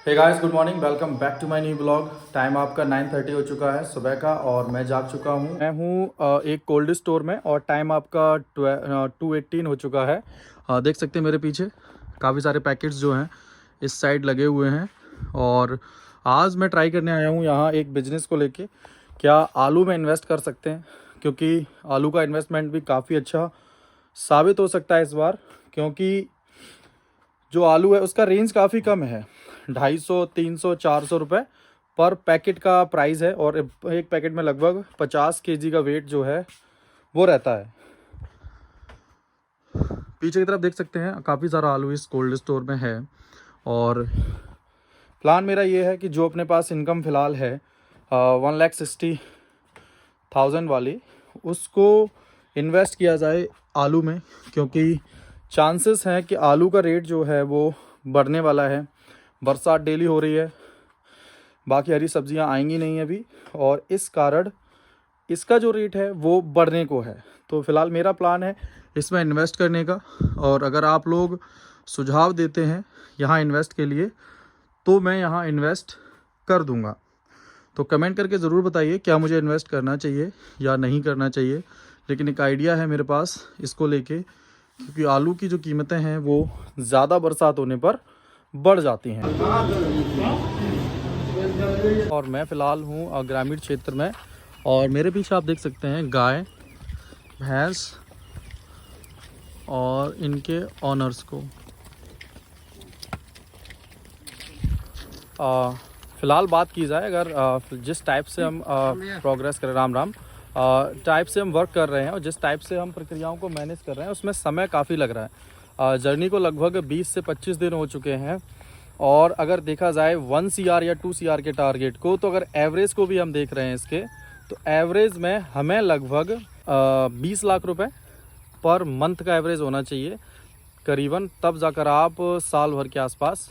Hey guys, good morning. Welcome back to my new blog. Time आपका 9:30 हो चुका है सुबह का और मैं जाग चुका हूँ। मैं हूँ एक कोल्ड स्टोर में और टाइम आपका 2:18 हो चुका है। देख सकते हैं मेरे पीछे काफ़ी सारे पैकेट्स जो हैं इस साइड लगे हुए हैं। और आज मैं ट्राई करने आया हूँ यहाँ एक बिज़नेस को लेके, क्या आलू में इन्वेस्ट कर सकते हैं, क्योंकि आलू का इन्वेस्टमेंट भी काफ़ी अच्छा साबित हो सकता है इस बार। क्योंकि जो आलू है उसका रेंज काफ़ी कम है, 250, 300, 400 रुपये पर पैकेट का प्राइस है। और एक पैकेट में लगभग 50 केजी का वेट जो है वो रहता है। पीछे की तरफ देख सकते हैं काफ़ी सारा आलू इस कोल्ड स्टोर में है। और प्लान मेरा ये है कि जो अपने पास इनकम फ़िलहाल है 1,60,000 वाली, उसको इन्वेस्ट किया जाए आलू में, क्योंकि चांसेस हैं कि आलू का रेट जो है वो बढ़ने वाला है। बरसात डेली हो रही है, बाकी हरी सब्जियां आएंगी नहीं अभी, और इस कारण इसका जो रेट है वो बढ़ने को है। तो फ़िलहाल मेरा प्लान है इसमें इन्वेस्ट करने का। और अगर आप लोग सुझाव देते हैं यहाँ इन्वेस्ट के लिए तो मैं यहाँ इन्वेस्ट कर दूँगा। तो कमेंट करके ज़रूर बताइए क्या मुझे इन्वेस्ट करना चाहिए या नहीं करना चाहिए। लेकिन एक आइडिया है मेरे पास इसको लेके, क्योंकि आलू की जो कीमतें हैं वो ज़्यादा बरसात होने पर बढ़ जाती हैं। और मैं फ़िलहाल हूँ ग्रामीण क्षेत्र में, और मेरे पीछे आप देख सकते हैं गाय, भैंस और इनके ऑनर्स को। फ़िलहाल बात की जाए, अगर जिस टाइप से हम प्रोग्रेस कर राम राम टाइप से हम वर्क कर रहे हैं और जिस टाइप से हम प्रक्रियाओं को मैनेज कर रहे हैं उसमें समय काफ़ी लग रहा है। जर्नी को लगभग 20 से 25 दिन हो चुके हैं। और अगर देखा जाए 1 CR या 2 CR के टारगेट को, तो अगर एवरेज को भी हम देख रहे हैं इसके, तो एवरेज में हमें लगभग 20 लाख रुपए पर मंथ का एवरेज होना चाहिए करीबन, तब जाकर आप साल भर के आसपास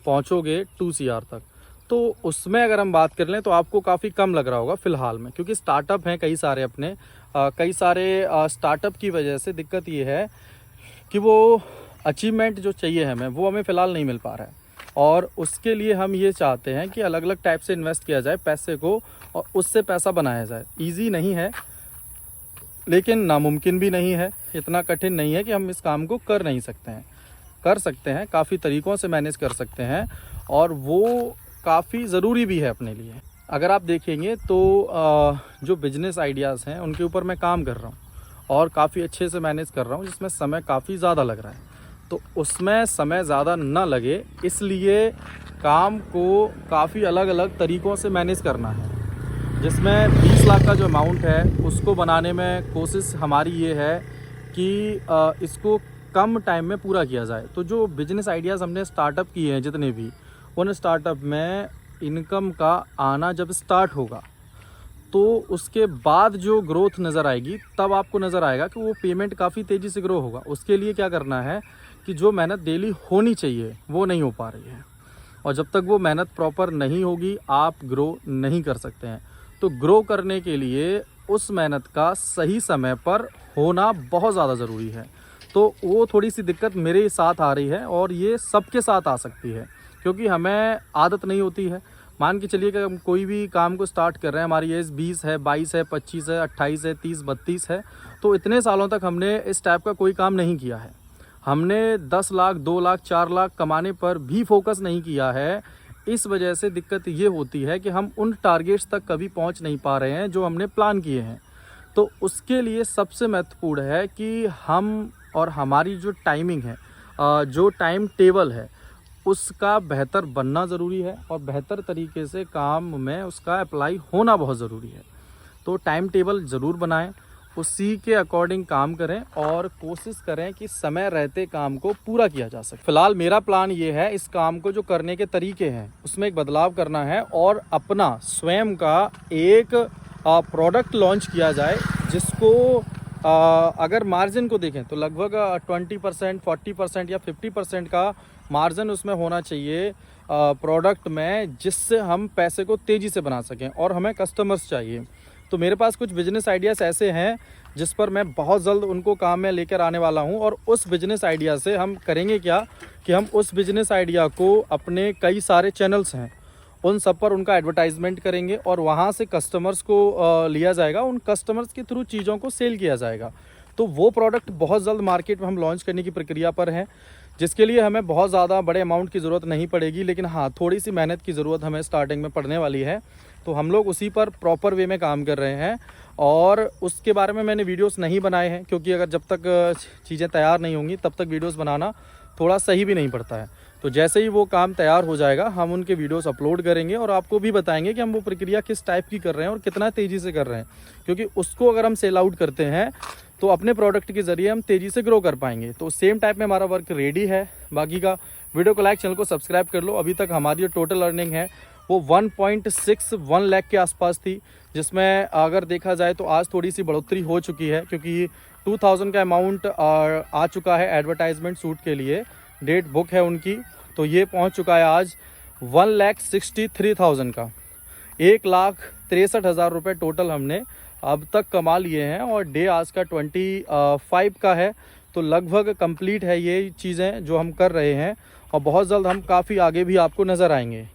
पहुंचोगे 2 CR तक। तो उसमें अगर हम बात कर लें तो आपको काफ़ी कम लग रहा होगा फ़िलहाल में, क्योंकि स्टार्टअप हैं कई सारे अपने। कई सारे स्टार्टअप की वजह से दिक्कत ये है कि वो अचीवमेंट जो चाहिए हमें वो हमें फ़िलहाल नहीं मिल पा रहा है। और उसके लिए हम ये चाहते हैं कि अलग अलग टाइप से इन्वेस्ट किया जाए पैसे को और उससे पैसा बनाया जाए। ईजी नहीं है लेकिन नामुमकिन भी नहीं है, इतना कठिन नहीं है कि हम इस काम को कर नहीं सकते हैं। कर सकते हैं, काफ़ी तरीक़ों से मैनेज कर सकते हैं, और वो काफ़ी ज़रूरी भी है अपने लिए। अगर आप देखेंगे तो जो बिजनेस आइडियाज़ हैं उनके ऊपर मैं काम कर रहा हूँ और काफ़ी अच्छे से मैनेज कर रहा हूँ, जिसमें समय काफ़ी ज़्यादा लग रहा है। तो उसमें समय ज़्यादा ना लगे इसलिए काम को काफ़ी अलग अलग तरीक़ों से मैनेज करना है, जिसमें 20 लाख का जो अमाउंट है उसको बनाने में कोशिश हमारी ये है कि इसको कम टाइम में पूरा किया जाए। तो जो बिजनेस आइडियाज़ हमने स्टार्टअप किए हैं जितने भी, उन स्टार्टअप में इनकम का आना जब स्टार्ट होगा तो उसके बाद जो ग्रोथ नज़र आएगी तब आपको नज़र आएगा कि वो पेमेंट काफ़ी तेज़ी से ग्रो होगा। उसके लिए क्या करना है कि जो मेहनत डेली होनी चाहिए वो नहीं हो पा रही है, और जब तक वो मेहनत प्रॉपर नहीं होगी आप ग्रो नहीं कर सकते हैं। तो ग्रो करने के लिए उस मेहनत का सही समय पर होना बहुत ज़्यादा ज़रूरी है। तो वो थोड़ी सी दिक्कत मेरे साथ आ रही है, और ये सबके साथ आ सकती है, क्योंकि हमें आदत नहीं होती है। मान के चलिए कि हम कोई भी काम को स्टार्ट कर रहे हैं, हमारी एज 20 है, 22 है, 25 है, 28 है, 30, 32 है, तो इतने सालों तक हमने इस टाइप का कोई काम नहीं किया है। हमने 10 लाख, 2 लाख, 4 लाख कमाने पर भी फोकस नहीं किया है। इस वजह से दिक्कत ये होती है कि हम उन टारगेट्स तक कभी पहुंच नहीं पा रहे हैं जो हमने प्लान किए हैं। तो उसके लिए सबसे महत्वपूर्ण है कि हम और हमारी जो टाइमिंग है, जो टाइम टेबल है, उसका बेहतर बनना ज़रूरी है, और बेहतर तरीके से काम में उसका अप्लाई होना बहुत ज़रूरी है। तो टाइम टेबल ज़रूर बनाएं, उसी के अकॉर्डिंग काम करें और कोशिश करें कि समय रहते काम को पूरा किया जा सके। फ़िलहाल मेरा प्लान ये है, इस काम को जो करने के तरीके हैं उसमें एक बदलाव करना है और अपना स्वयं का एक प्रोडक्ट लॉन्च किया जाए, जिसको अगर मार्जिन को देखें तो लगभग 20%, 40% या 50% का मार्जिन उसमें होना चाहिए प्रोडक्ट में, जिससे हम पैसे को तेज़ी से बना सकें, और हमें कस्टमर्स चाहिए। तो मेरे पास कुछ बिजनेस आइडियाज़ ऐसे हैं जिस पर मैं बहुत जल्द उनको काम में लेकर आने वाला हूं, और उस बिजनेस आइडिया से हम करेंगे क्या कि हम उस बिजनेस आइडिया को अपने कई सारे चैनल्स हैं उन सब पर उनका एडवर्टाइजमेंट करेंगे और वहाँ से कस्टमर्स को लिया जाएगा, उन कस्टमर्स के थ्रू चीज़ों को सेल किया जाएगा। तो वो प्रोडक्ट बहुत जल्द मार्केट में हम लॉन्च करने की प्रक्रिया पर हैं, जिसके लिए हमें बहुत ज़्यादा बड़े अमाउंट की ज़रूरत नहीं पड़ेगी, लेकिन हाँ थोड़ी सी मेहनत की ज़रूरत हमें स्टार्टिंग में पड़ने वाली है। तो हम लोग उसी पर प्रॉपर वे में काम कर रहे हैं और उसके बारे में मैंने वीडियोस नहीं बनाए हैं, क्योंकि अगर जब तक चीज़ें तैयार नहीं होंगी तब तक वीडियोस बनाना थोड़ा सही भी नहीं पड़ता है। तो जैसे ही वो काम तैयार हो जाएगा हम उनके वीडियोस अपलोड करेंगे और आपको भी बताएंगे कि हम वो प्रक्रिया किस टाइप की कर रहे हैं और कितना तेज़ी से कर रहे हैं, क्योंकि उसको अगर हम सेल आउट करते हैं तो अपने प्रोडक्ट के ज़रिए हम तेज़ी से ग्रो कर पाएंगे। तो सेम टाइप में हमारा वर्क रेडी है। बाकी का वीडियो को लाइक, चैनल को सब्सक्राइब कर लो। अभी तक हमारी जो टोटल अर्निंग है वो 1.61 लाख के आसपास थी, जिसमें अगर देखा जाए तो आज थोड़ी सी बढ़ोतरी हो चुकी है, क्योंकि 2000 का अमाउंट आ चुका है एडवर्टाइजमेंट शूट के लिए, डेट बुक है उनकी। तो ये पहुंच चुका है आज 1,63,000 का। 1,63,000 रुपये टोटल हमने अब तक कमा लिए हैं और डे आज का 25 का है। तो लगभग कंप्लीट है ये चीज़ें जो हम कर रहे हैं और बहुत जल्द हम काफ़ी आगे भी आपको नज़र आएंगे।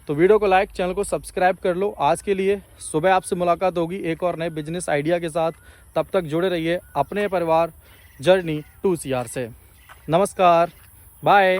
तो वीडियो को लाइक, चैनल को सब्सक्राइब कर लो। आज के लिए सुबह आपसे मुलाकात होगी एक और नए बिजनेस आइडिया के साथ। तब तक जुड़े रहिए अपने परिवार जर्नी 2CR से। नमस्कार, बाय।